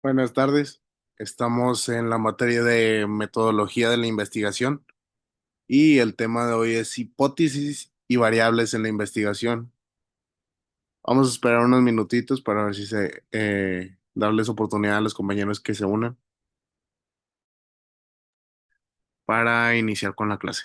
Buenas tardes. Estamos en la materia de metodología de la investigación y el tema de hoy es hipótesis y variables en la investigación. Vamos a esperar unos minutitos para ver si darles oportunidad a los compañeros que se unan para iniciar con la clase.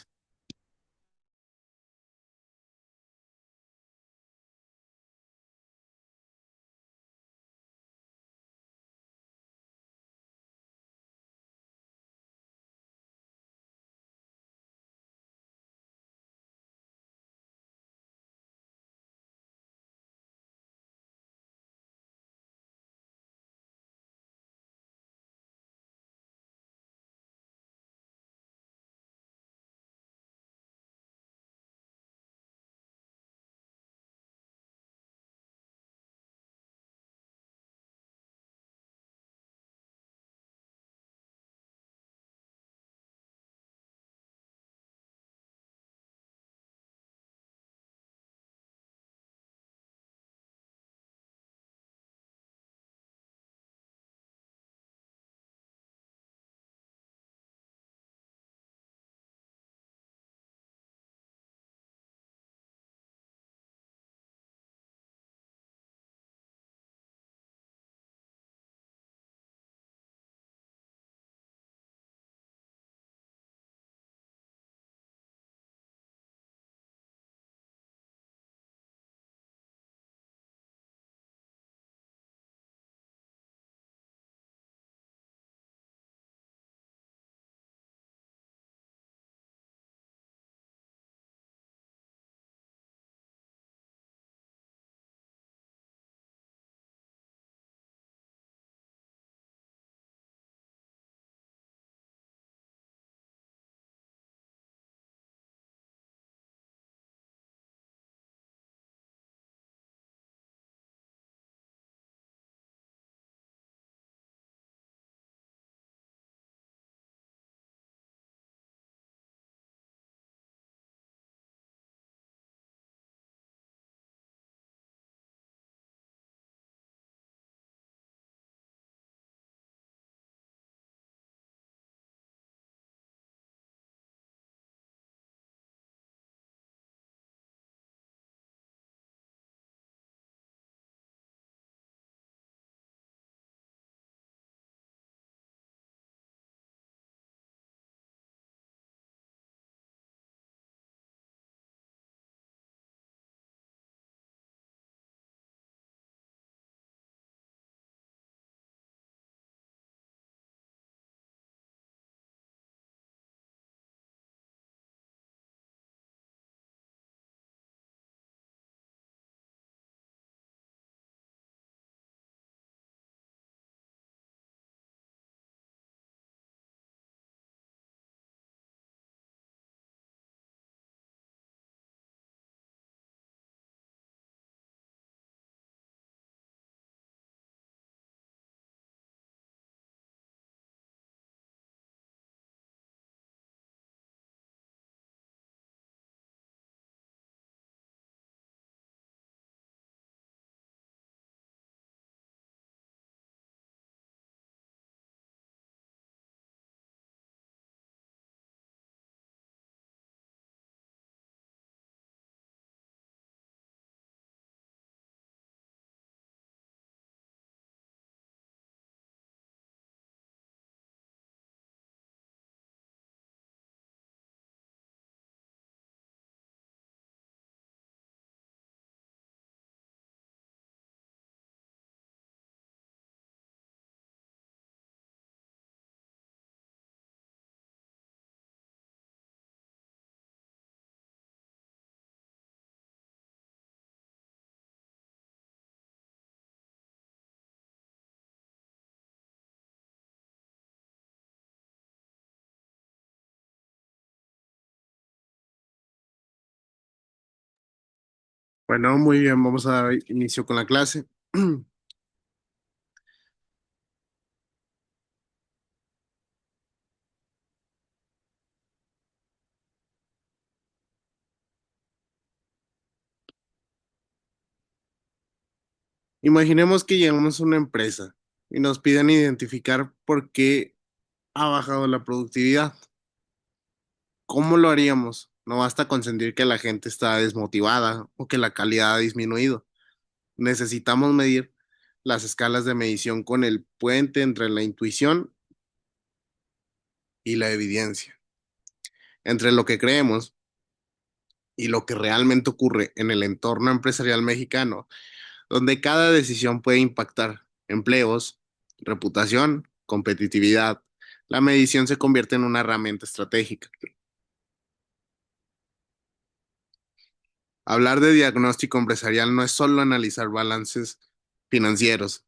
Bueno, muy bien, vamos a dar inicio con la clase. Imaginemos que llegamos a una empresa. y nos piden identificar por qué ha bajado la productividad. ¿Cómo lo haríamos? No basta con sentir que la gente está desmotivada o que la calidad ha disminuido. Necesitamos medir las escalas de medición con el puente entre la intuición y la evidencia, entre lo que creemos y lo que realmente ocurre en el entorno empresarial mexicano, donde cada decisión puede impactar empleos, reputación, competitividad. La medición se convierte en una herramienta estratégica. Hablar de diagnóstico empresarial no es solo analizar balances financieros,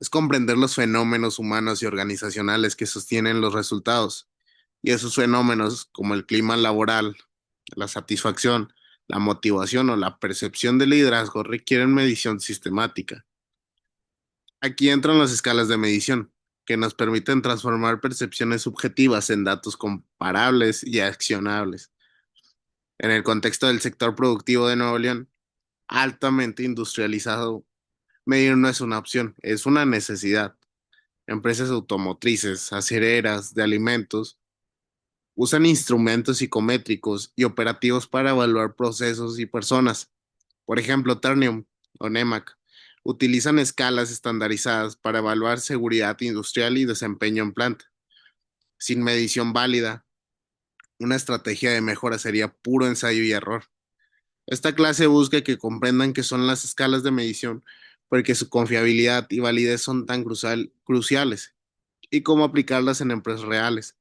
es comprender los fenómenos humanos y organizacionales que sostienen los resultados. Y esos fenómenos, como el clima laboral, la satisfacción, la motivación o la percepción de liderazgo, requieren medición sistemática. Aquí entran las escalas de medición, que nos permiten transformar percepciones subjetivas en datos comparables y accionables. En el contexto del sector productivo de Nuevo León, altamente industrializado, medir no es una opción, es una necesidad. Empresas automotrices, acereras, de alimentos, usan instrumentos psicométricos y operativos para evaluar procesos y personas. Por ejemplo, Ternium o NEMAC utilizan escalas estandarizadas para evaluar seguridad industrial y desempeño en planta. Sin medición válida, una estrategia de mejora sería puro ensayo y error. Esta clase busca que comprendan qué son las escalas de medición, porque su confiabilidad y validez son tan cruciales, y cómo aplicarlas en empresas reales.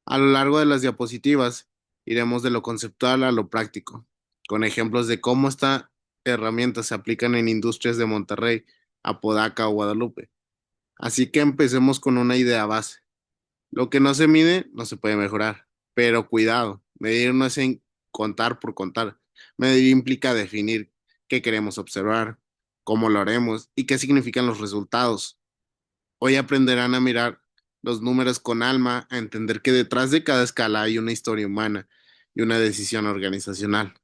A lo largo de las diapositivas, iremos de lo conceptual a lo práctico, con ejemplos de cómo esta herramienta se aplican en industrias de Monterrey, Apodaca o Guadalupe. Así que empecemos con una idea base. Lo que no se mide no se puede mejorar, pero cuidado, medir no es en contar por contar. Medir implica definir qué queremos observar, cómo lo haremos y qué significan los resultados. Hoy aprenderán a mirar los números con alma, a entender que detrás de cada escala hay una historia humana y una decisión organizacional.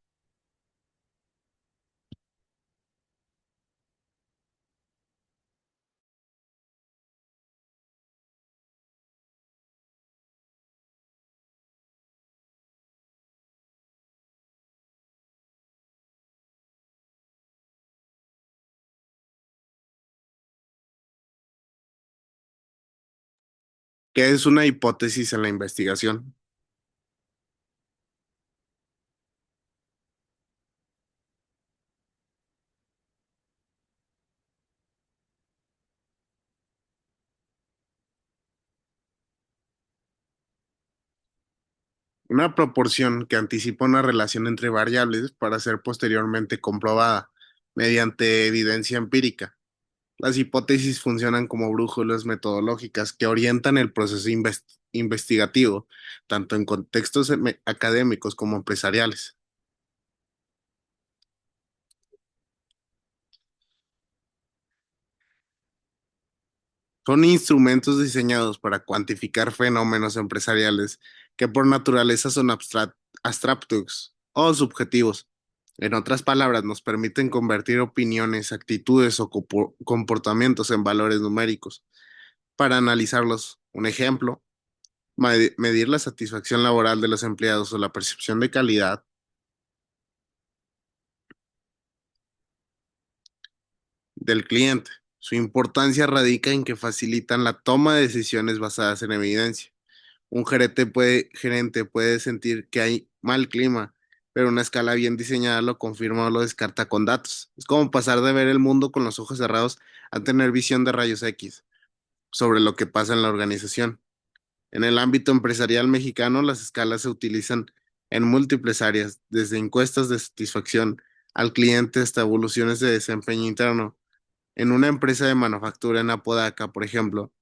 ¿Qué es una hipótesis en la investigación? Una proporción que anticipa una relación entre variables para ser posteriormente comprobada mediante evidencia empírica. Las hipótesis funcionan como brújulas metodológicas que orientan el proceso investigativo, tanto en contextos académicos como empresariales. Son instrumentos diseñados para cuantificar fenómenos empresariales que por naturaleza son abstractos o subjetivos. En otras palabras, nos permiten convertir opiniones, actitudes o comportamientos en valores numéricos. Para analizarlos, un ejemplo, medir la satisfacción laboral de los empleados o la percepción de calidad del cliente. Su importancia radica en que facilitan la toma de decisiones basadas en evidencia. Un gerente puede sentir que hay mal clima, pero una escala bien diseñada lo confirma o lo descarta con datos. Es como pasar de ver el mundo con los ojos cerrados a tener visión de rayos X sobre lo que pasa en la organización. En el ámbito empresarial mexicano, las escalas se utilizan en múltiples áreas, desde encuestas de satisfacción al cliente hasta evoluciones de desempeño interno. En una empresa de manufactura en Apodaca, por ejemplo,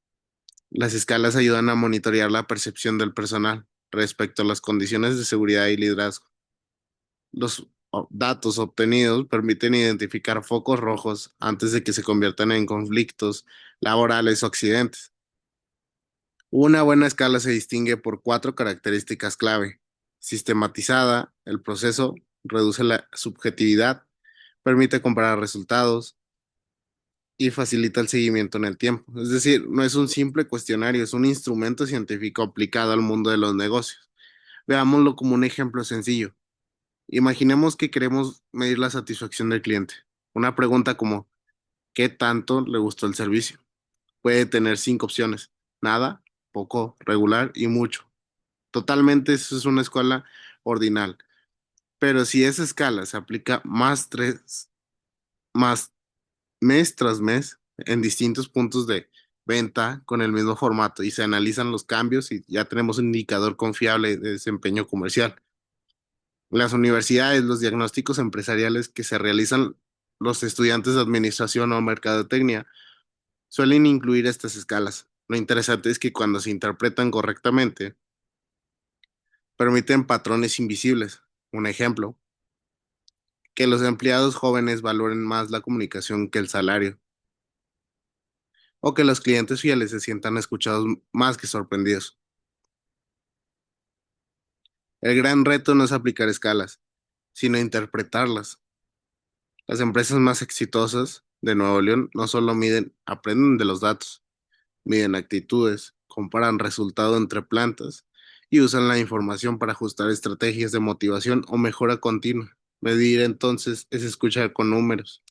las escalas ayudan a monitorear la percepción del personal respecto a las condiciones de seguridad y liderazgo. Los datos obtenidos permiten identificar focos rojos antes de que se conviertan en conflictos laborales o accidentes. Una buena escala se distingue por cuatro características clave. Sistematizada, el proceso reduce la subjetividad, permite comparar resultados, y facilita el seguimiento en el tiempo. Es decir, no es un simple cuestionario, es un instrumento científico aplicado al mundo de los negocios. Veámoslo como un ejemplo sencillo. Imaginemos que queremos medir la satisfacción del cliente. Una pregunta como, ¿qué tanto le gustó el servicio? Puede tener cinco opciones. Nada, poco, regular y mucho. Totalmente, eso es una escala ordinal. Pero si esa escala se aplica más mes tras mes en distintos puntos de venta con el mismo formato y se analizan los cambios y ya tenemos un indicador confiable de desempeño comercial. Las universidades, los diagnósticos empresariales que se realizan los estudiantes de administración o mercadotecnia suelen incluir estas escalas. Lo interesante es que cuando se interpretan correctamente, permiten patrones invisibles. Un ejemplo, que los empleados jóvenes valoren más la comunicación que el salario, o que los clientes fieles se sientan escuchados más que sorprendidos. El gran reto no es aplicar escalas, sino interpretarlas. Las empresas más exitosas de Nuevo León no solo aprenden de los datos, miden actitudes, comparan resultados entre plantas y usan la información para ajustar estrategias de motivación o mejora continua. Medir entonces es escuchar con números.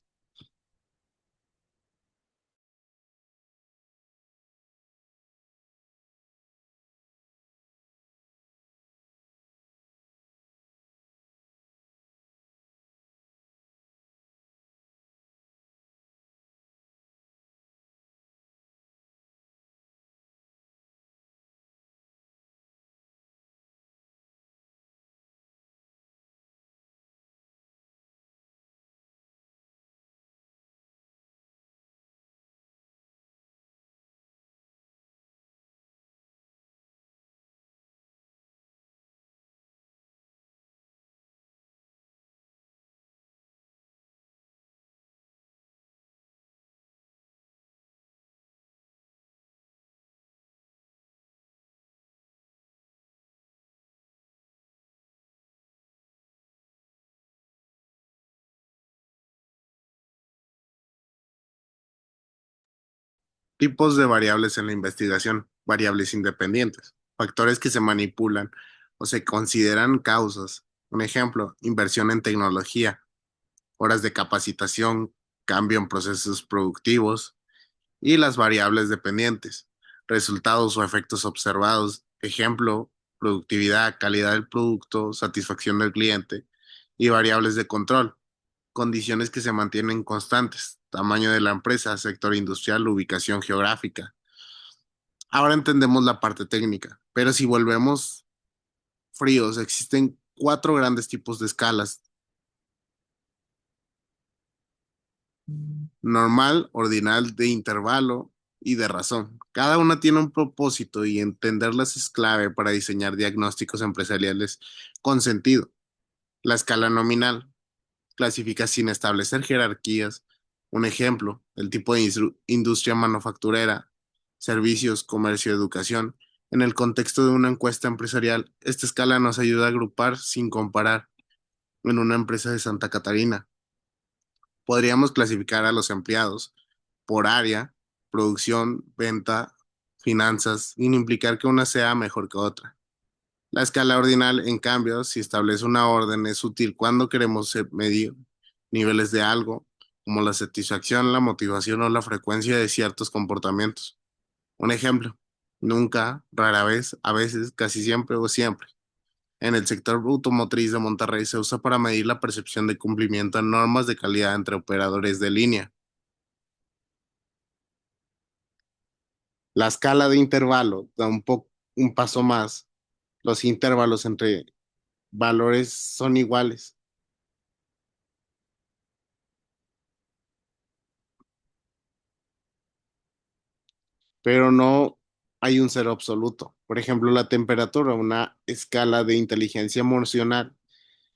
Tipos de variables en la investigación, variables independientes, factores que se manipulan o se consideran causas. Un ejemplo, inversión en tecnología, horas de capacitación, cambio en procesos productivos y las variables dependientes, resultados o efectos observados, ejemplo, productividad, calidad del producto, satisfacción del cliente y variables de control, condiciones que se mantienen constantes, tamaño de la empresa, sector industrial, ubicación geográfica. Ahora entendemos la parte técnica, pero si volvemos fríos, existen cuatro grandes tipos de escalas: normal, ordinal, de intervalo y de razón. Cada una tiene un propósito y entenderlas es clave para diseñar diagnósticos empresariales con sentido. La escala nominal clasifica sin establecer jerarquías. Un ejemplo, el tipo de industria manufacturera, servicios, comercio, educación. En el contexto de una encuesta empresarial, esta escala nos ayuda a agrupar sin comparar. En una empresa de Santa Catarina, podríamos clasificar a los empleados por área, producción, venta, finanzas, sin implicar que una sea mejor que otra. La escala ordinal, en cambio, si establece una orden, es útil cuando queremos medir niveles de algo, como la satisfacción, la motivación o la frecuencia de ciertos comportamientos. Un ejemplo, nunca, rara vez, a veces, casi siempre o siempre. En el sector automotriz de Monterrey se usa para medir la percepción de cumplimiento de normas de calidad entre operadores de línea. La escala de intervalo da un paso más. Los intervalos entre valores son iguales, pero no hay un cero absoluto. Por ejemplo, la temperatura, una escala de inteligencia emocional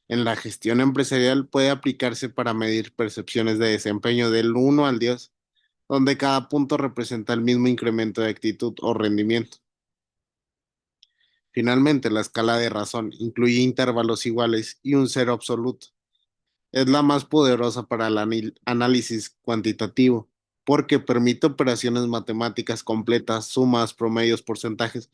en la gestión empresarial, puede aplicarse para medir percepciones de desempeño del 1 al 10, donde cada punto representa el mismo incremento de actitud o rendimiento. Finalmente, la escala de razón incluye intervalos iguales y un cero absoluto. Es la más poderosa para el análisis cuantitativo. porque permite operaciones matemáticas completas, sumas, promedios, porcentajes.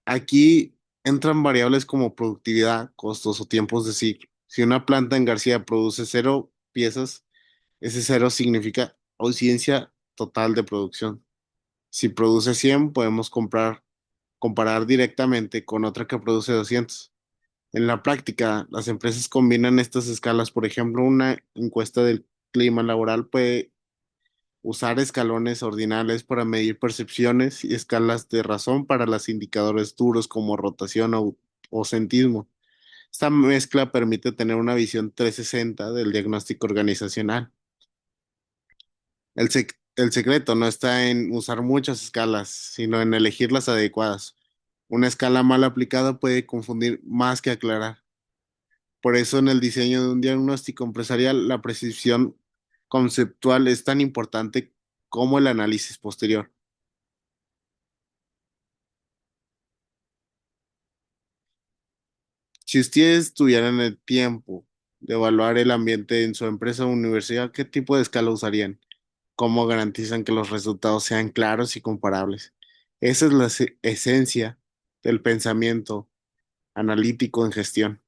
Aquí entran variables como productividad, costos o tiempos de ciclo. Si una planta en García produce 0 piezas, ese cero significa ausencia total de producción. Si produce 100, podemos comparar directamente con otra que produce 200. En la práctica, las empresas combinan estas escalas. Por ejemplo, una encuesta del clima laboral puede usar escalones ordinales para medir percepciones y escalas de razón para los indicadores duros como rotación o centismo. Esta mezcla permite tener una visión 360 del diagnóstico organizacional. El secreto no está en usar muchas escalas, sino en elegir las adecuadas. Una escala mal aplicada puede confundir más que aclarar. Por eso en el diseño de un diagnóstico empresarial, la precisión conceptual es tan importante como el análisis posterior. Si ustedes tuvieran el tiempo de evaluar el ambiente en su empresa o universidad, ¿qué tipo de escala usarían? ¿Cómo garantizan que los resultados sean claros y comparables? Esa es la esencia del pensamiento analítico en gestión.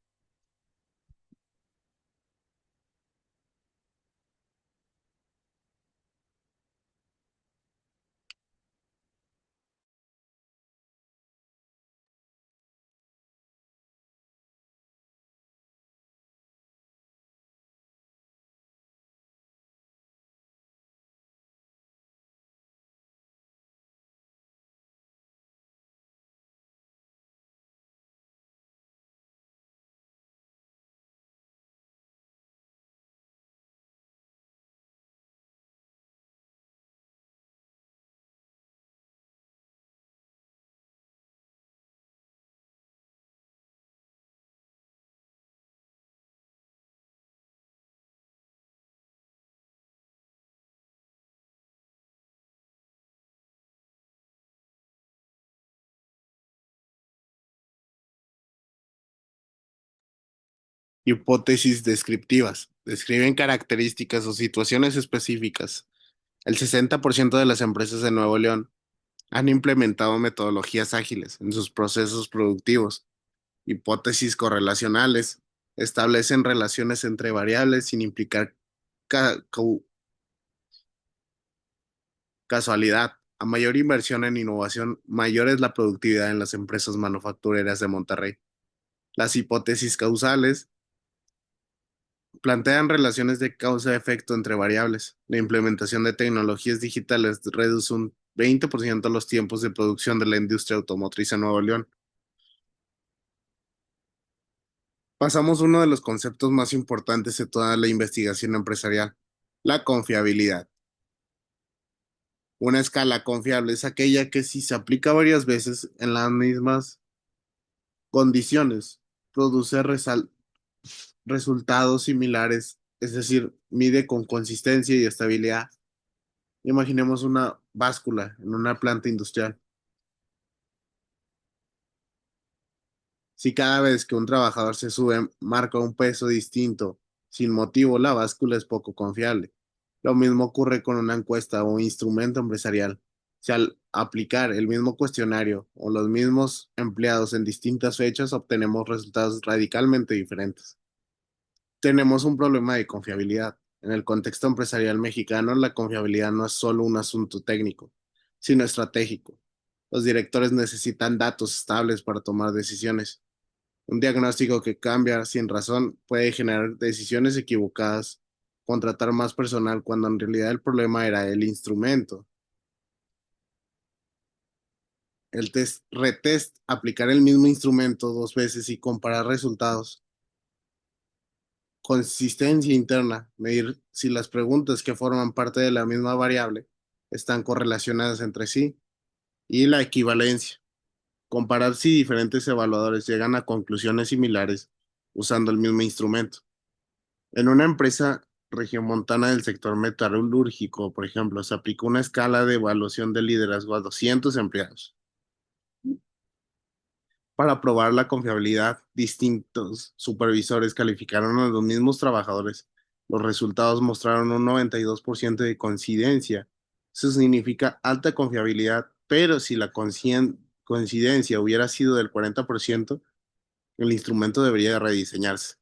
Hipótesis descriptivas. Describen características o situaciones específicas. El 60% de las empresas de Nuevo León han implementado metodologías ágiles en sus procesos productivos. Hipótesis correlacionales. Establecen relaciones entre variables sin implicar ca- cau- casualidad. A mayor inversión en innovación, mayor es la productividad en las empresas manufactureras de Monterrey. Las hipótesis causales plantean relaciones de causa-efecto entre variables. La implementación de tecnologías digitales reduce un 20% los tiempos de producción de la industria automotriz en Nuevo León. Pasamos a uno de los conceptos más importantes de toda la investigación empresarial, la confiabilidad. Una escala confiable es aquella que si se aplica varias veces en las mismas condiciones, produce resultados similares, es decir, mide con consistencia y estabilidad. Imaginemos una báscula en una planta industrial. Si cada vez que un trabajador se sube marca un peso distinto sin motivo, la báscula es poco confiable. Lo mismo ocurre con una encuesta o instrumento empresarial. Si al aplicar el mismo cuestionario o los mismos empleados en distintas fechas obtenemos resultados radicalmente diferentes. Tenemos un problema de confiabilidad. En el contexto empresarial mexicano, la confiabilidad no es solo un asunto técnico, sino estratégico. Los directores necesitan datos estables para tomar decisiones. Un diagnóstico que cambia sin razón puede generar decisiones equivocadas, contratar más personal cuando en realidad el problema era el instrumento. El test, retest, aplicar el mismo instrumento 2 veces y comparar resultados. Consistencia interna, medir si las preguntas que forman parte de la misma variable están correlacionadas entre sí. Y la equivalencia, comparar si diferentes evaluadores llegan a conclusiones similares usando el mismo instrumento. En una empresa regiomontana del sector metalúrgico, por ejemplo, se aplicó una escala de evaluación de liderazgo a 200 empleados. Para probar la confiabilidad, distintos supervisores calificaron a los mismos trabajadores Los resultados mostraron un 92% de coincidencia. Eso significa alta confiabilidad, pero si la coincidencia hubiera sido del 40%, el instrumento debería rediseñarse.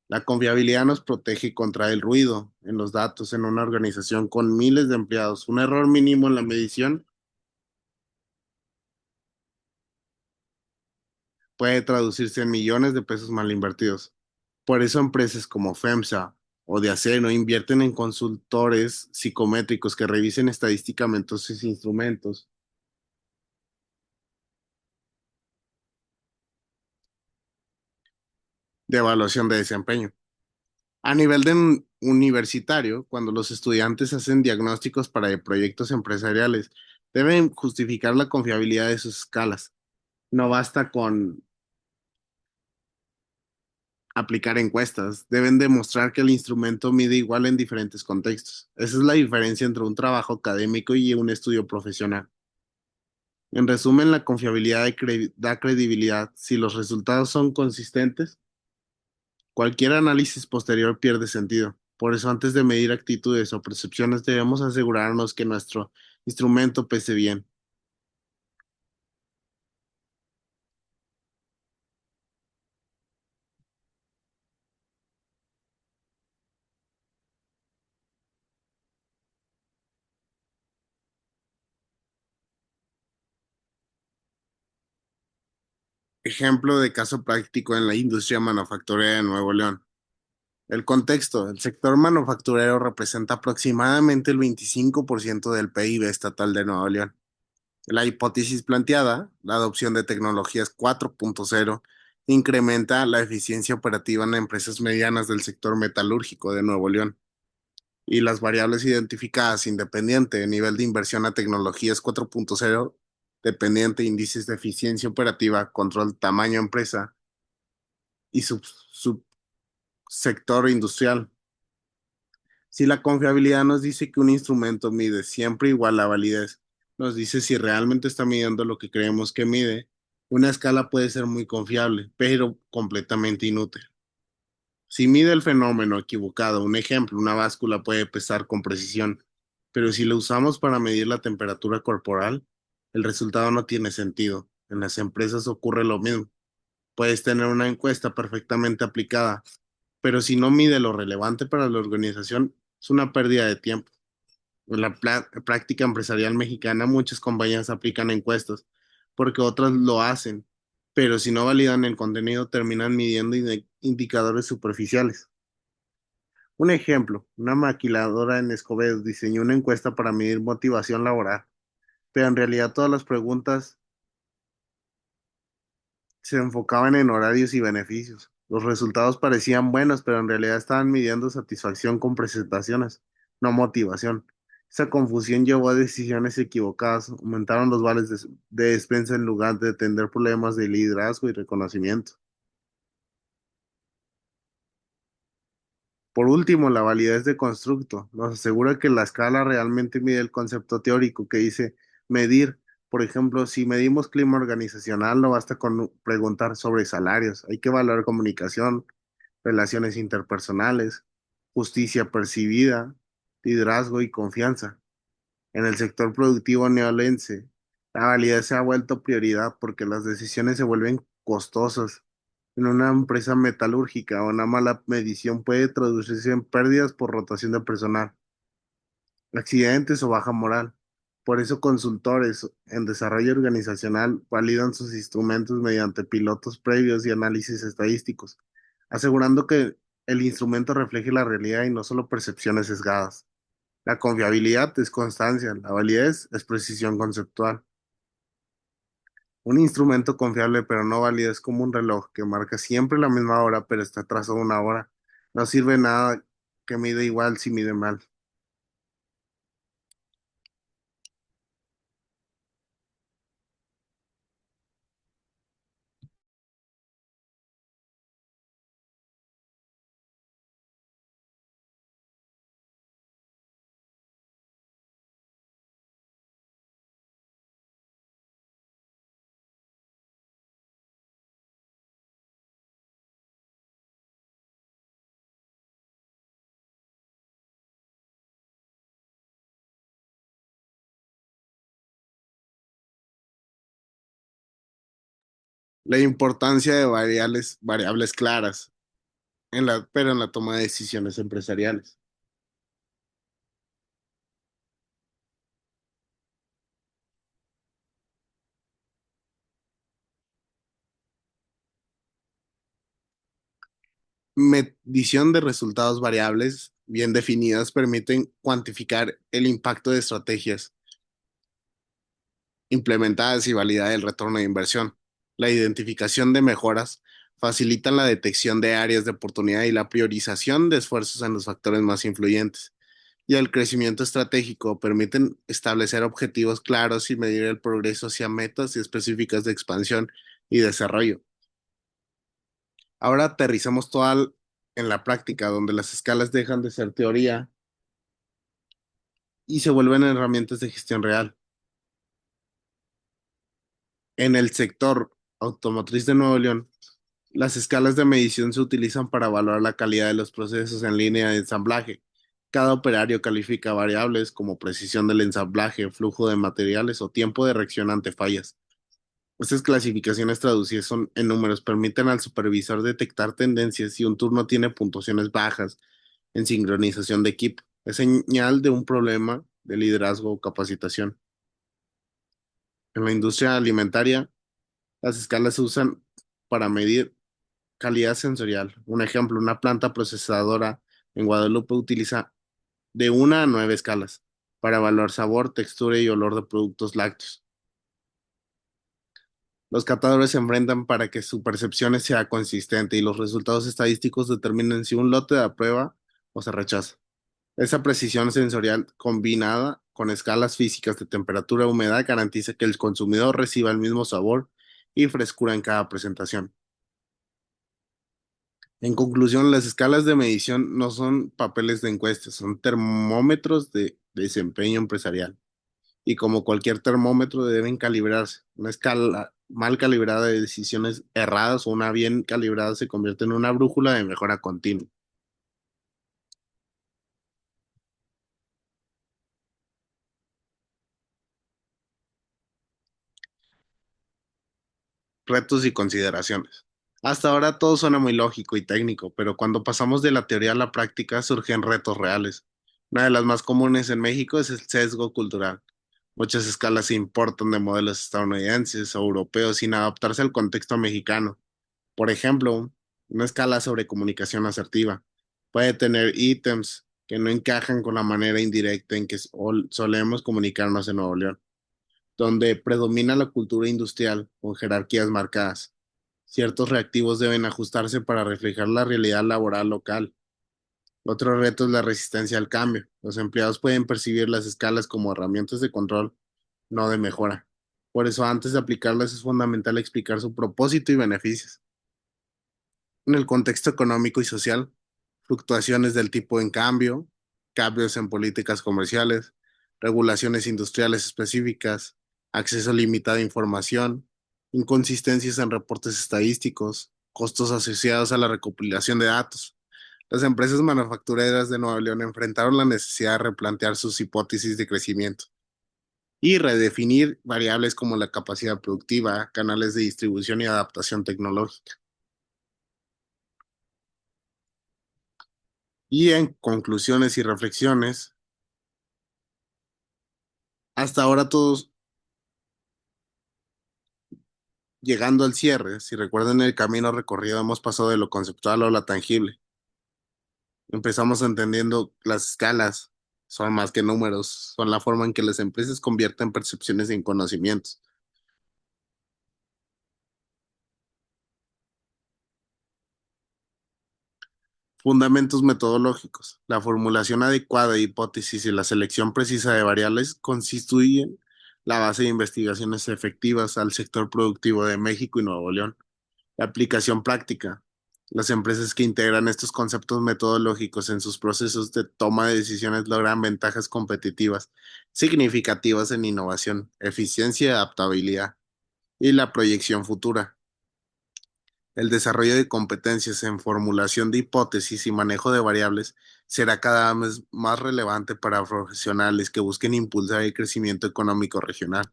La confiabilidad nos protege contra el ruido en los datos en una organización con miles de empleados. Un error mínimo en la medición puede traducirse en millones de pesos mal invertidos. Por eso empresas como FEMSA o de acero invierten en consultores psicométricos que revisen estadísticamente sus instrumentos de evaluación de desempeño. A nivel universitario, cuando los estudiantes hacen diagnósticos para proyectos empresariales, deben justificar la confiabilidad de sus escalas. No basta con aplicar encuestas, deben demostrar que el instrumento mide igual en diferentes contextos. Esa es la diferencia entre un trabajo académico y un estudio profesional. En resumen, la confiabilidad da credibilidad. Si los resultados son consistentes, cualquier análisis posterior pierde sentido. Por eso, antes de medir actitudes o percepciones, debemos asegurarnos que nuestro instrumento pese bien. Ejemplo de caso práctico en la industria manufacturera de Nuevo León. El contexto. El sector manufacturero representa aproximadamente el 25% del PIB estatal de Nuevo León. La hipótesis planteada, la adopción de tecnologías 4.0, incrementa la eficiencia operativa en empresas medianas del sector metalúrgico de Nuevo León. Y las variables identificadas independiente, nivel de inversión a tecnologías 4.0, dependiente, índices de eficiencia operativa, control, tamaño empresa y subsector industrial. Si la confiabilidad nos dice que un instrumento mide siempre igual la validez, nos dice si realmente está midiendo lo que creemos que mide, una escala puede ser muy confiable, pero completamente inútil. Si mide el fenómeno equivocado, un ejemplo, una báscula puede pesar con precisión, pero si lo usamos para medir la temperatura corporal, el resultado no tiene sentido. En las empresas ocurre lo mismo. Puedes tener una encuesta perfectamente aplicada, pero si no mide lo relevante para la organización, es una pérdida de tiempo. En la práctica empresarial mexicana, muchas compañías aplican encuestas porque otras lo hacen, pero si no validan el contenido, terminan midiendo indicadores superficiales. Un ejemplo, una maquiladora en Escobedo diseñó una encuesta para medir motivación laboral, pero en realidad todas las preguntas se enfocaban en horarios y beneficios. Los resultados parecían buenos, pero en realidad estaban midiendo satisfacción con presentaciones, no motivación. Esa confusión llevó a decisiones equivocadas, aumentaron los vales de despensa en lugar de atender problemas de liderazgo y reconocimiento. Por último, la validez de constructo nos asegura que la escala realmente mide el concepto teórico que dice medir. Por ejemplo, si medimos clima organizacional, no basta con preguntar sobre salarios, hay que evaluar comunicación, relaciones interpersonales, justicia percibida, liderazgo y confianza. En el sector productivo neolense, la validez se ha vuelto prioridad porque las decisiones se vuelven costosas. En una empresa metalúrgica, una mala medición puede traducirse en pérdidas por rotación de personal, accidentes o baja moral. Por eso consultores en desarrollo organizacional validan sus instrumentos mediante pilotos previos y análisis estadísticos, asegurando que el instrumento refleje la realidad y no solo percepciones sesgadas. La confiabilidad es constancia, la validez es precisión conceptual. Un instrumento confiable pero no válido es como un reloj que marca siempre la misma hora pero está atrasado una hora. No sirve nada que mide igual si mide mal. La importancia de variables claras pero en la toma de decisiones empresariales. Medición de resultados variables bien definidas permiten cuantificar el impacto de estrategias implementadas y validar el retorno de inversión. La identificación de mejoras facilitan la detección de áreas de oportunidad y la priorización de esfuerzos en los factores más influyentes. Y el crecimiento estratégico permiten establecer objetivos claros y medir el progreso hacia metas específicas de expansión y desarrollo. Ahora aterrizamos en la práctica, donde las escalas dejan de ser teoría y se vuelven herramientas de gestión real. En el sector automotriz de Nuevo León, las escalas de medición se utilizan para evaluar la calidad de los procesos en línea de ensamblaje. Cada operario califica variables como precisión del ensamblaje, flujo de materiales o tiempo de reacción ante fallas. Estas clasificaciones traducidas en números permiten al supervisor detectar tendencias si un turno tiene puntuaciones bajas en sincronización de equipo. Es señal de un problema de liderazgo o capacitación. En la industria alimentaria, las escalas se usan para medir calidad sensorial. Un ejemplo, una planta procesadora en Guadalupe utiliza de 1 a 9 escalas para evaluar sabor, textura y olor de productos lácteos. Los catadores se enfrentan para que su percepción sea consistente y los resultados estadísticos determinen si un lote da prueba o se rechaza. Esa precisión sensorial combinada con escalas físicas de temperatura y humedad garantiza que el consumidor reciba el mismo sabor y frescura en cada presentación. En conclusión, las escalas de medición no son papeles de encuestas, son termómetros de desempeño empresarial. Y como cualquier termómetro deben calibrarse. Una escala mal calibrada de decisiones erradas o una bien calibrada se convierte en una brújula de mejora continua. Retos y consideraciones. Hasta ahora todo suena muy lógico y técnico, pero cuando pasamos de la teoría a la práctica surgen retos reales. Una de las más comunes en México es el sesgo cultural. Muchas escalas se importan de modelos estadounidenses o europeos sin adaptarse al contexto mexicano. Por ejemplo, una escala sobre comunicación asertiva puede tener ítems que no encajan con la manera indirecta en que solemos comunicarnos en Nuevo León, donde predomina la cultura industrial con jerarquías marcadas. Ciertos reactivos deben ajustarse para reflejar la realidad laboral local. Otro reto es la resistencia al cambio. Los empleados pueden percibir las escalas como herramientas de control, no de mejora. Por eso, antes de aplicarlas, es fundamental explicar su propósito y beneficios. En el contexto económico y social, fluctuaciones del tipo en cambio, cambios en políticas comerciales, regulaciones industriales específicas, acceso limitado a información, inconsistencias en reportes estadísticos, costos asociados a la recopilación de datos. Las empresas manufactureras de Nueva León enfrentaron la necesidad de replantear sus hipótesis de crecimiento y redefinir variables como la capacidad productiva, canales de distribución y adaptación tecnológica. Y en conclusiones y reflexiones, hasta ahora todos llegando al cierre, si recuerdan el camino recorrido, hemos pasado de lo conceptual a lo tangible. Empezamos entendiendo las escalas, son más que números, son la forma en que las empresas convierten percepciones en conocimientos. Fundamentos metodológicos. La formulación adecuada de hipótesis y la selección precisa de variables constituyen la base de investigaciones efectivas al sector productivo de México y Nuevo León. La aplicación práctica. Las empresas que integran estos conceptos metodológicos en sus procesos de toma de decisiones logran ventajas competitivas significativas en innovación, eficiencia y adaptabilidad. Y la proyección futura. El desarrollo de competencias en formulación de hipótesis y manejo de variables será cada vez más relevante para profesionales que busquen impulsar el crecimiento económico regional.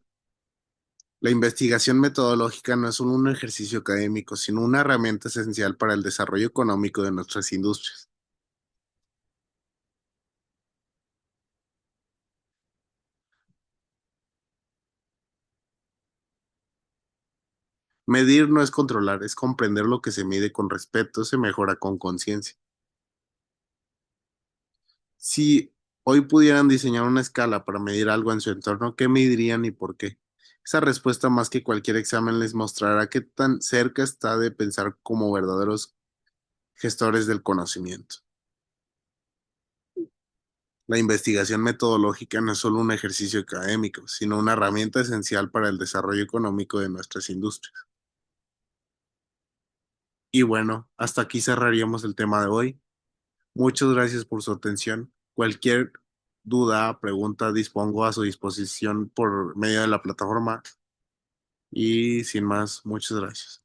La investigación metodológica no es solo un ejercicio académico, sino una herramienta esencial para el desarrollo económico de nuestras industrias. Medir no es controlar, es comprender lo que se mide con respeto, se mejora con conciencia. Si hoy pudieran diseñar una escala para medir algo en su entorno, ¿qué medirían y por qué? Esa respuesta, más que cualquier examen, les mostrará qué tan cerca está de pensar como verdaderos gestores del conocimiento. La investigación metodológica no es solo un ejercicio académico, sino una herramienta esencial para el desarrollo económico de nuestras industrias. Y bueno, hasta aquí cerraríamos el tema de hoy. Muchas gracias por su atención. Cualquier duda, pregunta, dispongo a su disposición por medio de la plataforma. Y sin más, muchas gracias.